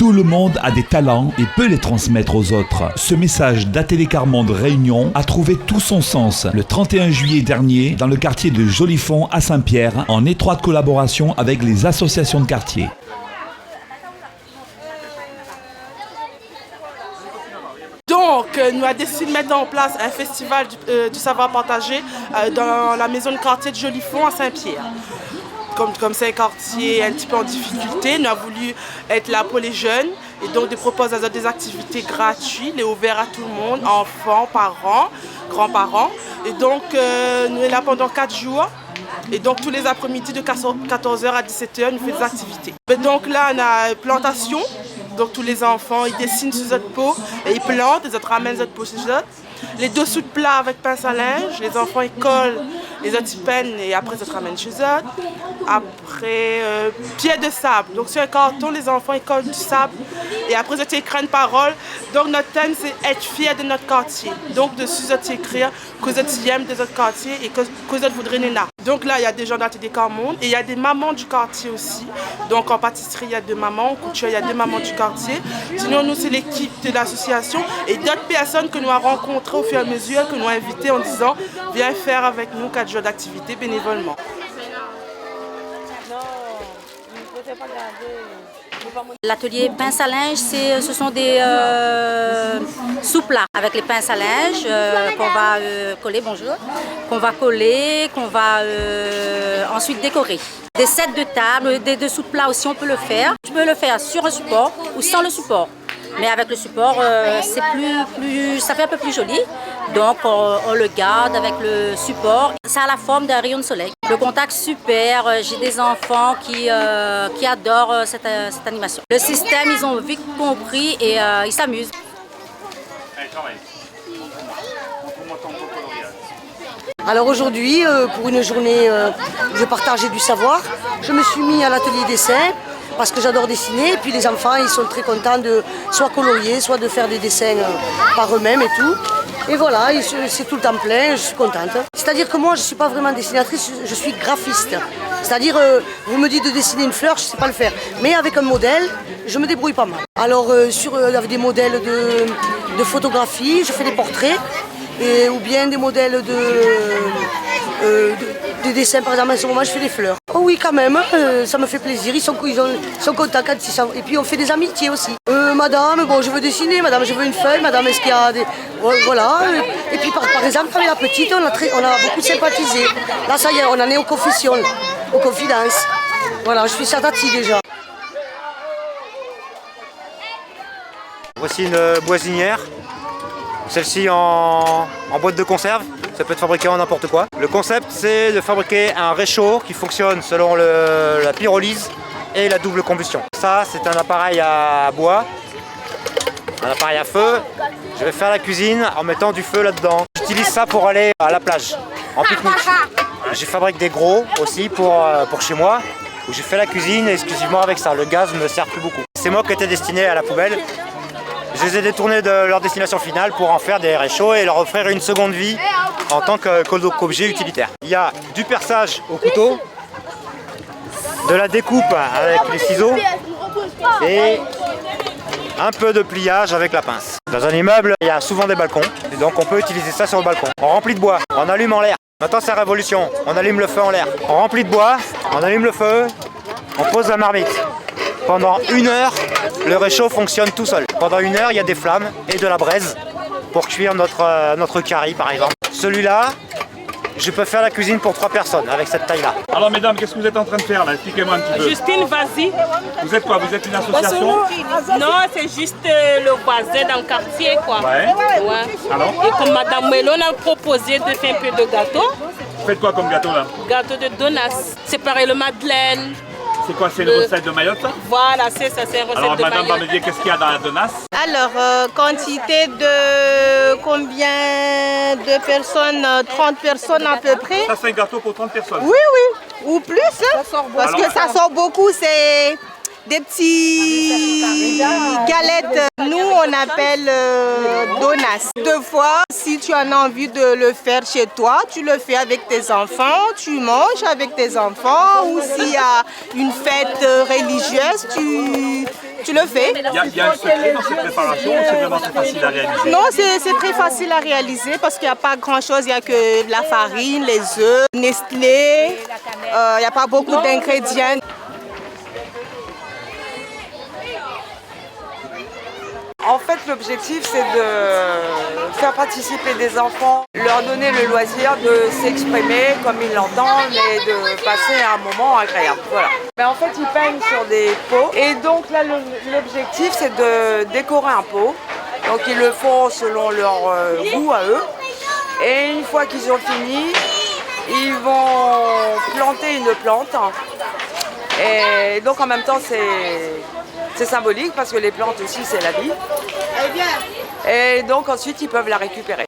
Tout le monde a des talents et peut les transmettre aux autres. Ce message d'Atelier Carmonde Réunion a trouvé tout son sens le 31 juillet dernier dans le quartier de Jolifond à Saint-Pierre, en étroite collaboration avec les associations de quartier. Donc, nous avons décidé de mettre en place un festival du savoir partagé dans la maison de quartier de Jolifond à Saint-Pierre. Comme c'est un quartier un petit peu en difficulté, nous avons voulu être là pour les jeunes et donc de proposer des activités gratuites et ouvertes à tout le monde, enfants, parents, grands-parents. Et donc, nous sommes là pendant 4 jours. Et donc, tous les après-midi de 14h à 17h, nous faisons des activités. Et donc là, on a plantation. Donc tous les enfants, ils dessinent sur notre peau et ils plantent, les autres ramènent notre peau chez eux. Les dessous de plat avec pince à linge, les enfants ils collent, les autres ils peignent et après ils autres ramènent chez eux. Après, pied de sable. Donc sur un carton, les enfants ils collent du sable et après ils écrivent une parole. Donc notre thème c'est être fier de notre quartier. Donc dessus ils écrire que vous aiment de notre quartier et que vous voudraient Néna. Donc là il y a des gens d'Atelier Carmonde et il y a des mamans du quartier aussi. Donc en pâtisserie il y a 2 mamans, en couture il y a 2 mamans du quartier. Sinon nous c'est l'équipe de l'association et d'autres personnes que nous avons rencontrées au fur et à mesure, que nous avons invitées en disant viens faire avec nous 4 jours d'activité bénévolement. L'atelier pince à linge, ce sont des sous-plats avec les pinces à linge qu'on va coller, qu'on va coller, qu'on va ensuite décorer. Des sets de table, des sous-plats aussi, on peut le faire. Tu peux le faire sur un support ou sans le support. Mais avec le support, c'est ça fait un peu plus joli. Donc on le garde avec le support. Ça a la forme d'un rayon de soleil. Le contact super, j'ai des enfants qui adorent cette animation. Le système, ils ont vite compris et ils s'amusent. Alors aujourd'hui, pour une journée où je partageais du savoir, je me suis mis à l'atelier dessin parce que j'adore dessiner. Et puis les enfants, ils sont très contents de soit colorier, soit de faire des dessins par eux-mêmes et tout. Et voilà, c'est tout le temps plein, je suis contente. C'est-à-dire que moi, je ne suis pas vraiment dessinatrice, je suis graphiste. C'est-à-dire, vous me dites de dessiner une fleur, je ne sais pas le faire. Mais avec un modèle, je me débrouille pas mal. Alors, avec des modèles de photographie, je fais des portraits. Ou bien des modèles de dessins, par exemple, en ce moment, je fais des fleurs. Oh oui, quand même, ça me fait plaisir, ils sont contents quand ils sont... Et puis on fait des amitiés aussi. Madame, bon, je veux dessiner, madame, je veux une feuille, madame, est-ce qu'il y a des... Voilà. Et puis par exemple, avec la petite, on a beaucoup sympathisé. Là, ça y est, on en est aux confessions, aux confidences. Voilà, je suis sympathique déjà. Voici une boisinière. Celle-ci en boîte de conserve, ça peut être fabriqué en n'importe quoi. Le concept, c'est de fabriquer un réchaud qui fonctionne selon la pyrolyse et la double combustion. Ça, c'est un appareil à bois, un appareil à feu. Je vais faire la cuisine en mettant du feu là-dedans. J'utilise ça pour aller à la plage, en pique-nique. Je fabrique des gros aussi pour chez moi, où j'ai fait la cuisine exclusivement avec ça. Le gaz ne me sert plus beaucoup. Ces mots qui étaient destinés à la poubelle, je les ai détournés de leur destination finale pour en faire des réchauds et leur offrir une seconde vie en tant qu'objet utilitaire. Il y a du perçage au couteau, de la découpe avec les ciseaux et un peu de pliage avec la pince. Dans un immeuble, il y a souvent des balcons et donc on peut utiliser ça sur le balcon. On remplit de bois, on allume en l'air. Maintenant c'est la révolution, on allume le feu en l'air. On remplit de bois, on allume le feu, on pose la marmite. Pendant 1 heure, le réchaud fonctionne tout seul. Pendant 1 heure, il y a des flammes et de la braise pour cuire notre curry par exemple. Celui-là, je peux faire la cuisine pour 3 personnes avec cette taille-là. Alors mesdames, qu'est-ce que vous êtes en train de faire là? Expliquez-moi un petit peu. Justine, vas-y. Vous êtes quoi? Vous êtes une association? Non, c'est juste le voisin dans le quartier quoi. Ouais. Alors? Et comme Madame Melon a proposé de faire un peu de gâteau. Vous faites quoi comme gâteau là? Gâteau de donuts. Séparer le madeleine. C'est quoi? C'est une recette de Mayotte ça? Voilà, c'est ça, c'est une recette Alors de madame va Mayotte. me dire qu'est-ce qu'il y a dans la donasse? Alors, quantité de combien de personnes? 30 personnes à peu près. Ça c'est un gâteau pour 30 personnes? Oui, ou plus. Hein, parce que ça sort beaucoup, c'est des petits galettes. Nous, on appelle donas. Deux fois, si tu en as envie de le faire chez toi, tu le fais avec tes enfants, tu manges avec tes enfants, ou s'il y a une fête religieuse, tu le fais. Il y a un secret dans cette préparation ou c'est vraiment très facile à réaliser? Non, c'est très facile à réaliser parce qu'il n'y a pas grand-chose. Il n'y a que de la farine, les œufs, Nestlé. Il n'y a pas beaucoup d'ingrédients. En fait, l'objectif, c'est de faire participer des enfants, leur donner le loisir de s'exprimer comme ils l'entendent et de passer un moment agréable. Voilà. Mais en fait, ils peignent sur des pots et donc là, l'objectif, c'est de décorer un pot. Donc, ils le font selon leur goût à eux. Et une fois qu'ils ont fini, ils vont planter une plante. Et donc, en même temps, c'est symbolique parce que les plantes aussi, c'est la vie. Et donc ensuite, ils peuvent la récupérer.